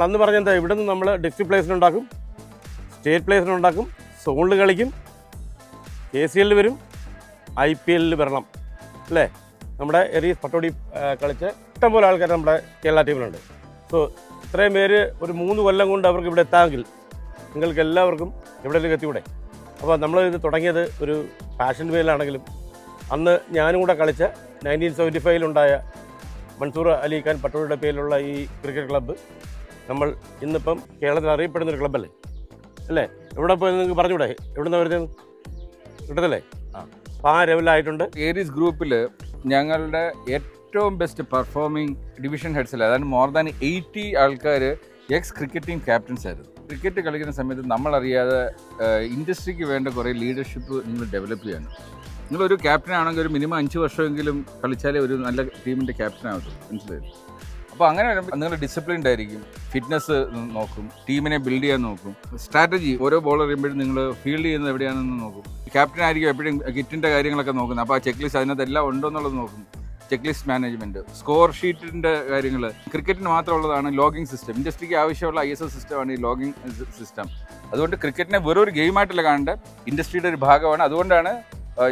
അന്ന് പറഞ്ഞെന്താ, ഇവിടെ നിന്ന് നമ്മൾ ഡിസ്ട്രിക്ട് പ്ലേസിനുണ്ടാക്കും, സ്റ്റേറ്റ് പ്ലേസിനുണ്ടാക്കും, സോണിൽ കളിക്കും, KCL വരും, IPL വരണം അല്ലേ. നമ്മുടെ എറീസ് പട്ടോടി കളിച്ച് ഇഷ്ടംപോലെ ആൾക്കാർ നമ്മുടെ കേരള ടീമിലുണ്ട്. സോ ഇത്രയും പേര് ഒരു 3 കൊല്ലം കൊണ്ട് അവർക്ക് ഇവിടെ എത്താമെങ്കിൽ നിങ്ങൾക്ക് എല്ലാവർക്കും എവിടെയെങ്കിലും എത്തിക്കൂടെ? അപ്പോൾ നമ്മൾ ഇത് തുടങ്ങിയത് ഒരു പാഷൻ വേയിലാണെങ്കിലും അന്ന് ഞാനും കൂടെ കളിച്ച 1975 മൻസൂർ അലി ഖാൻ പട്ടോടിയുടെ പേരിലുള്ള ഈ ക്രിക്കറ്റ് ക്ലബ്ബ് നമ്മൾ ഇന്നിപ്പം കേരളത്തിൽ അറിയപ്പെടുന്നൊരു ക്ലബ്ബല്ലേ അല്ലേ. എവിടെ പോയി നിങ്ങൾക്ക് പറഞ്ഞൂടെ എവിടെ നിന്ന് വരുന്നത് കിട്ടത്തില്ലേ? അപ്പോൾ ആ ലെവലായിട്ടുണ്ട്. ഏരീസ് ഗ്രൂപ്പിൽ ഞങ്ങളുടെ ഏറ്റവും ബെസ്റ്റ് പെർഫോമിങ് ഡിവിഷൻ ഹെഡ്സിൽ, അതായത് മോർ ദാൻ 80 ആൾക്കാർ എക്സ് ക്രിക്കറ്റ് ടീം ക്യാപ്റ്റൻസ് ആയിരുന്നു. ക്രിക്കറ്റ് കളിക്കുന്ന സമയത്ത് നമ്മളറിയാതെ ഇൻഡസ്ട്രിക്ക് വേണ്ട കുറേ ലീഡർഷിപ്പ് നിങ്ങൾ ഡെവലപ്പ് ചെയ്യണം. നിങ്ങളൊരു ക്യാപ്റ്റൻ ആണെങ്കിൽ ഒരു മിനിമം 5 വർഷമെങ്കിലും കളിച്ചാലേ ഒരു നല്ല ടീമിൻ്റെ ക്യാപ്റ്റൻ ആവത്തുള്ളൂ, മനസ്സിലായി? അപ്പോൾ അങ്ങനെ വരുമ്പോൾ നിങ്ങൾ ഡിസിപ്ലിൻഡ് ആയിരിക്കും, ഫിറ്റ്നസ് നോക്കും, ടീമിനെ ബിൽഡ് ചെയ്യാൻ നോക്കും, സ്ട്രാറ്റജി ഓരോ ബോൾ എറിയുമ്പോഴും നിങ്ങൾ ഫീൽഡ് ചെയ്യുന്നത് എവിടെയാണെന്ന് നോക്കും. ക്യാപ്റ്റൻ ആയിരിക്കും എപ്പോഴും കിറ്റിൻ്റെ കാര്യങ്ങളൊക്കെ നോക്കുന്നത്. അപ്പോൾ ആ ചെക്ക് ലിസ്റ്റ് അതിനകത്ത് എല്ലാം ഉണ്ടോ എന്നുള്ളത് നോക്കും. ചെക്ക് ലിസ്റ്റ് മാനേജ്മെൻറ്റ്, സ്കോർ ഷീറ്റിൻ്റെ കാര്യങ്ങൾ. ക്രിക്കറ്റിന് മാത്രമുള്ളതാണ് ലോഗിങ് സിസ്റ്റം. ഇൻഡസ്ട്രിക്ക് ആവശ്യമുള്ള ISS സിസ്റ്റമാണ് ഈ ലോഗിങ് സിസ്റ്റം. അതുകൊണ്ട് ക്രിക്കറ്റിനെ വെറൊരു ഗെയിമായിട്ടല്ല കാണേണ്ട, ഇൻഡസ്ട്രിയുടെ ഒരു ഭാഗമാണ്. അതുകൊണ്ടാണ്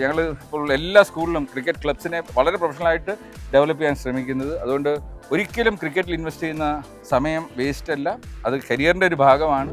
ഞങ്ങൾ ഇപ്പോൾ എല്ലാ സ്കൂളിലും ക്രിക്കറ്റ് ക്ലബ്സിനെ വളരെ പ്രൊഫഷണലായിട്ട് ഡെവലപ്പ് ചെയ്യാൻ ശ്രമിക്കുന്നത്. അതുകൊണ്ട് ഒരിക്കലും ക്രിക്കറ്റിൽ ഇൻവെസ്റ്റ് ചെയ്യുന്ന സമയം വേസ്റ്റ് അല്ല, അത് കരിയറിൻ്റെ ഒരു ഭാഗമാണ്.